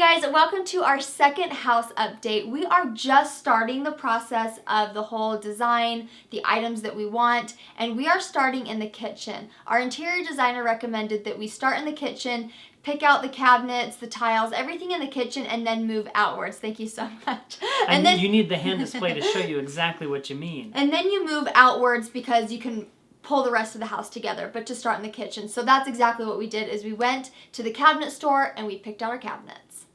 guys, welcome to our second house update. We are just starting the process of the whole design, the items that we want, and we are starting in the kitchen. Our interior designer recommended that we start in the kitchen, pick out the cabinets, the tiles, everything in the kitchen, and then move outwards. Thank you so much. And then you need the hand display to show you exactly what you mean. And then you move outwards because you can pull the rest of the house together, but to start in the kitchen. So that's exactly what we did, is we went to the cabinet store and we picked out our cabinets.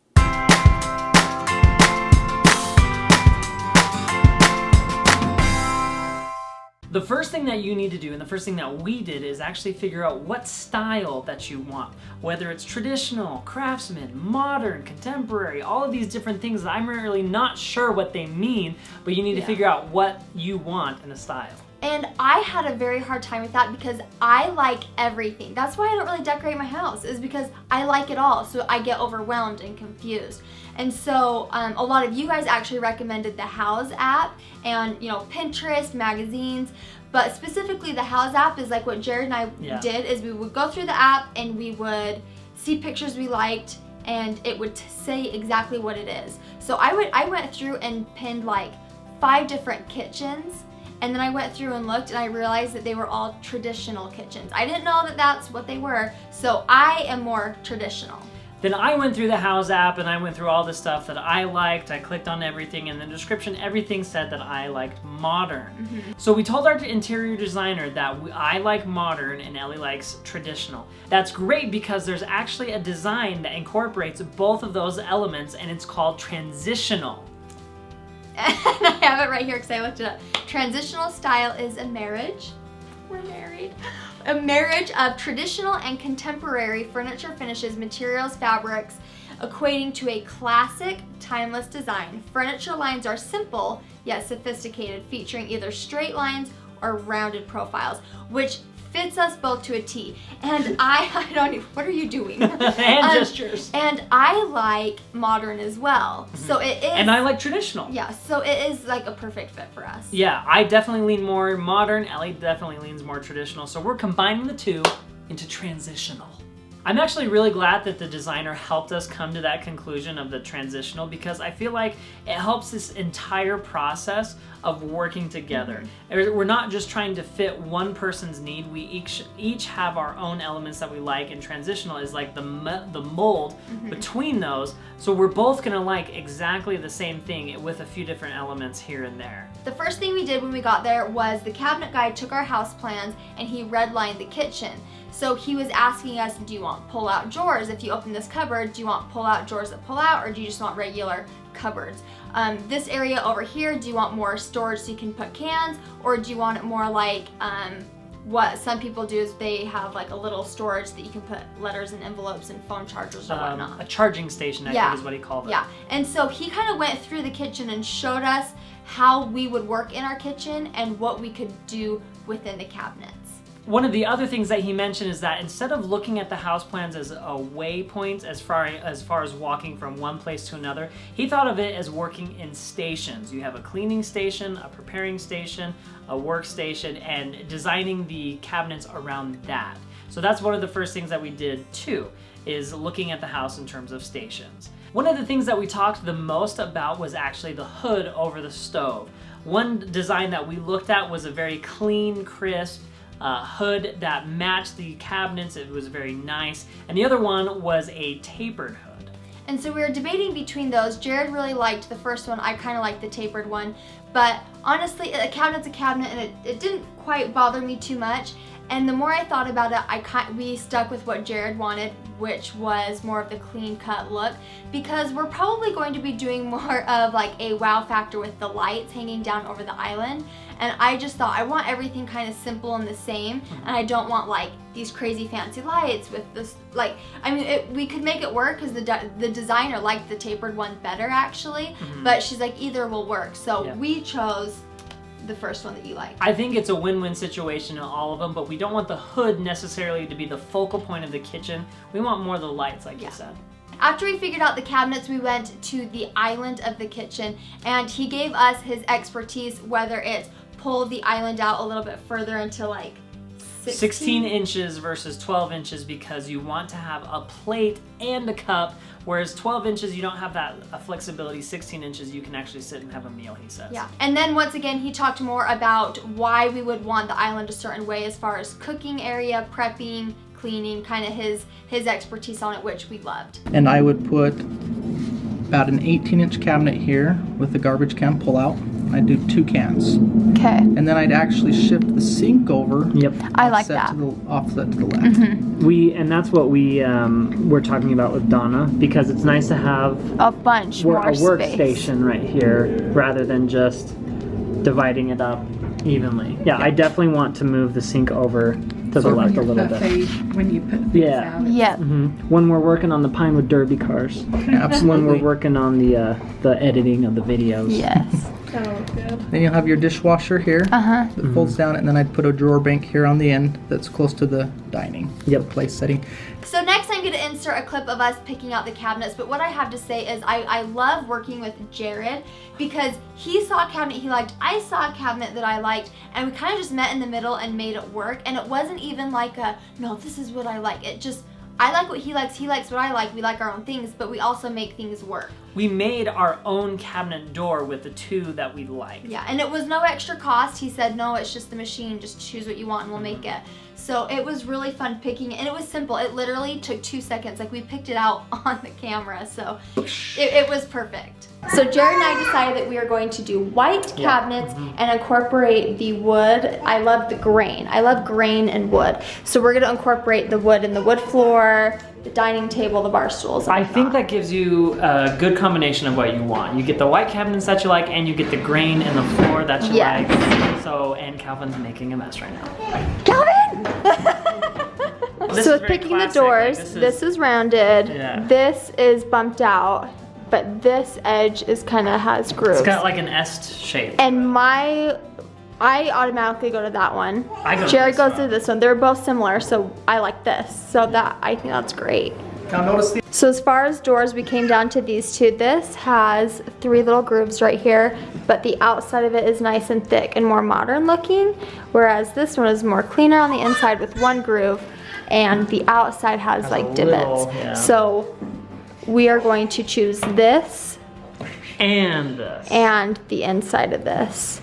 The first thing that you need to do, and the first thing that we did, is actually figure out what style that you want. Whether it's traditional, craftsman, modern, contemporary, all of these different things that I'm really not sure what they mean, but you need to figure out what you want in a style. And I had a very hard time with that because I like everything. That's why I don't really decorate my house, is because I like it all. So I get overwhelmed and confused. And so a lot of you guys actually recommended the House app and, you know, Pinterest, magazines. But specifically the House app is like what Jared and I did, is we would go through the app and we would see pictures we liked and it would say exactly what it is. So I went through and pinned like 5 different kitchens. And then I went through and looked and I realized that they were all traditional kitchens. I didn't know that that's what they were, so I am more traditional. Then I went through the House app and I went through all the stuff that I liked. I clicked on everything, and in the description everything said that I liked modern. So we told our interior designer that I like modern and Ellie likes traditional. That's great because there's actually a design that incorporates both of those elements, and it's called transitional. And I have it right here because I looked it up. Transitional style is a marriage. We're married. A marriage of traditional and contemporary furniture finishes, materials, fabrics, equating to a classic, timeless design. Furniture lines are simple yet sophisticated, featuring either straight lines or rounded profiles, which fits us both to a T. And I don't even, what are you doing? Hand gestures. And I like modern as well. So it is. And I like traditional. Yeah, so it is like a perfect fit for us. Yeah, I definitely lean more modern. Ellie definitely leans more traditional. So we're combining the two into transitional. I'm actually really glad that the designer helped us come to that conclusion of the transitional, because I feel like it helps this entire process of working together. We're not just trying to fit one person's need. We each have our own elements that we like, and transitional is like the mold between those. So we're both gonna like exactly the same thing with a few different elements here and there. The first thing we did when we got there was the cabinet guy took our house plans and he redlined the kitchen. So he was asking us, do you want pull-out drawers? If you open this cupboard, do you want pull-out drawers that pull out, or do you just want regular cupboards? This area over here, do you want more storage so you can put cans, or do you want it more like what some people do is they have like a little storage that you can put letters and envelopes and phone chargers or whatnot. A charging station, I think is what he called it. Yeah, and so he kind of went through the kitchen and showed us how we would work in our kitchen and what we could do within the cabinets. One of the other things that he mentioned is that instead of looking at the house plans as a waypoint as far as walking from one place to another, he thought of it as working in stations. You have a cleaning station, a preparing station, a workstation, and designing the cabinets around that. So that's one of the first things that we did too, is looking at the house in terms of stations. One of the things that we talked the most about was actually the hood over the stove. One design that we looked at was a very clean, crisp, hood that matched the cabinets. It was very nice. And the other one was a tapered hood. And so we were debating between those. Jared really liked the first one. I kind of liked the tapered one. But honestly, a cabinet's a cabinet, and it didn't quite bother me too much. And the more I thought about it, we stuck with what Jared wanted, which was more of the clean-cut look, because we're probably going to be doing more of like a wow factor with the lights hanging down over the island. And I just thought I want everything kind of simple and the same, and I don't want like these crazy fancy lights with this, like, I mean, we could make it work because the designer liked the tapered one better actually, but she's like, either will work. So we chose the first one that you like. I think it's a win-win situation in all of them, but we don't want the hood necessarily to be the focal point of the kitchen. We want more of the lights, like you said. After we figured out the cabinets, we went to the island of the kitchen, and he gave us his expertise, whether it's pull the island out a little bit further into like 16 inches versus 12 inches because you want to have a plate and a cup, whereas 12 inches you don't have that flexibility. 16 inches you can actually sit and have a meal, he says. Yeah, and then once again he talked more about why we would want the island a certain way as far as cooking area, prepping, cleaning, kind of his expertise on it, which we loved. And I would put about an 18-inch cabinet here with the garbage can pull out. I'd do 2 cans. Okay. And then I'd actually shift the sink over. Yep. I like that. Offset to the left. And that's what we were talking about with Donna, because it's nice to have A bunch more a space. workstation right here rather than just dividing it up evenly. Yeah, I definitely want to move the sink over to the left a little bit. When you put things Yeah. out. Yep. When we're working on the Pinewood Derby cars. Absolutely. When we're working on the editing of the videos. Yes. Oh, good. Then you'll have your dishwasher here Uh-huh. that folds down, and then I'd put a drawer bank here on the end that's close to the dining place setting. So next I'm going to insert a clip of us picking out the cabinets, but what I have to say is I love working with Jared because he saw a cabinet he liked, I saw a cabinet that I liked, and we kind of just met in the middle and made it work, and it wasn't even like no, this is what I like. It just, I like what he likes what I like, we like our own things, but we also make things work. We made our own cabinet door with the 2 that we liked. Yeah, and it was no extra cost. He said, no, it's just the machine, just choose what you want and we'll make it. So it was really fun picking it, and it was simple. It literally took 2 seconds. Like, we picked it out on the camera, so it was perfect. So Jared and I decided that we are going to do white cabinets and incorporate the wood. I love the grain. I love grain and wood. So we're gonna incorporate the wood in the wood floor, the dining table, the bar stools. I think that gives you a good combination of what you want. You get the white cabinets that you like, and you get the grain in the floor that you Yes. like. So, and Calvin's making a mess right now. Calvin! This So is with very picking the classic. doors, this is rounded, Yeah. this is bumped out, but this edge is kind of has grooves. It's got like an S shape. And I automatically go to that one. I go to Jared this goes one. to this one. They're both similar, so I like this. So that, I think that's great. Now notice the So as far as doors, we came down to these 2. This has 3 little grooves right here, but the outside of it is nice and thick and more modern looking, whereas this one is more cleaner on the inside with 1 groove, and the outside has like divots. yeah. So we are going to choose this And this. and the inside of this.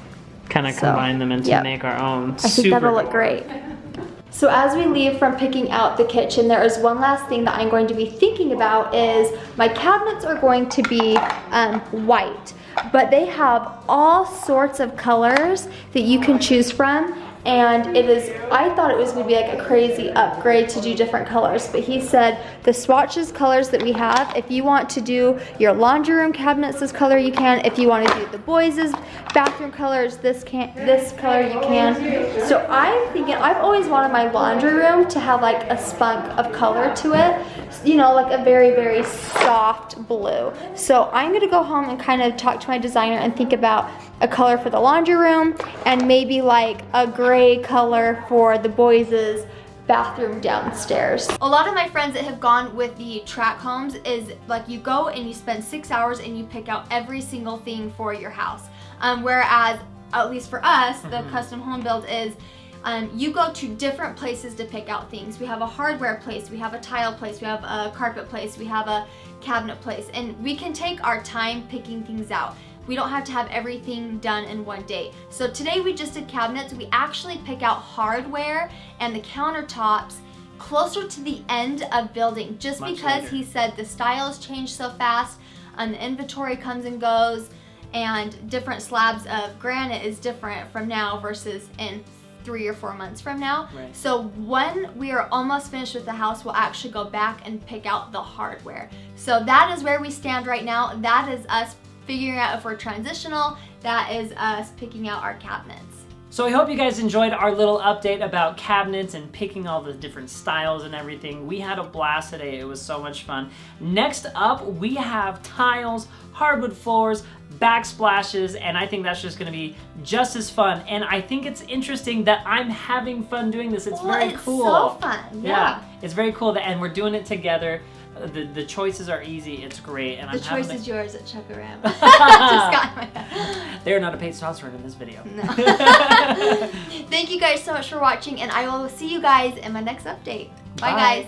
Kind of So, combine them and to yep. make our own I think that'll look door. great. So as we leave from picking out the kitchen, there is one last thing that I'm going to be thinking about is my cabinets are going to be white, but they have all sorts of colors that you can choose from. And it is, I thought it was gonna be like a crazy upgrade to do different colors, but he said the swatches colors that we have, if you want to do your laundry room cabinets this color, you can. If you want to do the boys' bathroom colors, this color you can. So I'm thinking, I've always wanted my laundry room to have like a spunk of color to it, you know, like a very, very soft blue. So I'm gonna go home and kind of talk to my designer and think about a color for the laundry room and maybe like a gray color for the boys' bathroom downstairs. A lot of my friends that have gone with the track homes is like you go and you spend 6 hours and you pick out every single thing for your house. Whereas, at least for us, the custom home build is you go to different places to pick out things. We have a hardware place, we have a tile place, we have a carpet place, we have a cabinet place, and we can take our time picking things out. We don't have to have everything done in one day. So today we just did cabinets. We actually pick out hardware and the countertops closer to the end of building, just Much because later. he said the styles change so fast, the inventory comes and goes, and different slabs of granite is different from now versus in 3 or 4 months from now. Right. So when we are almost finished with the house, we'll actually go back and pick out the hardware. So that is where we stand right now. That is us figuring out if we're transitional. That is us picking out our cabinets. So I hope you guys enjoyed our little update about cabinets and picking all the different styles and everything. We had a blast today. It was so much fun. Next up, we have tiles, hardwood floors, backsplashes, and I think that's just gonna be just as fun. And I think it's interesting that I'm having fun doing this. It's very cool. It's so fun, yeah. It's very cool and we're doing it together. The choices are easy. It's great. And The choice is yours at Chuck Around. Just got my They are not a paid sponsor in this video. No. Thank you guys so much for watching, and I will see you guys in my next update. Bye. Guys.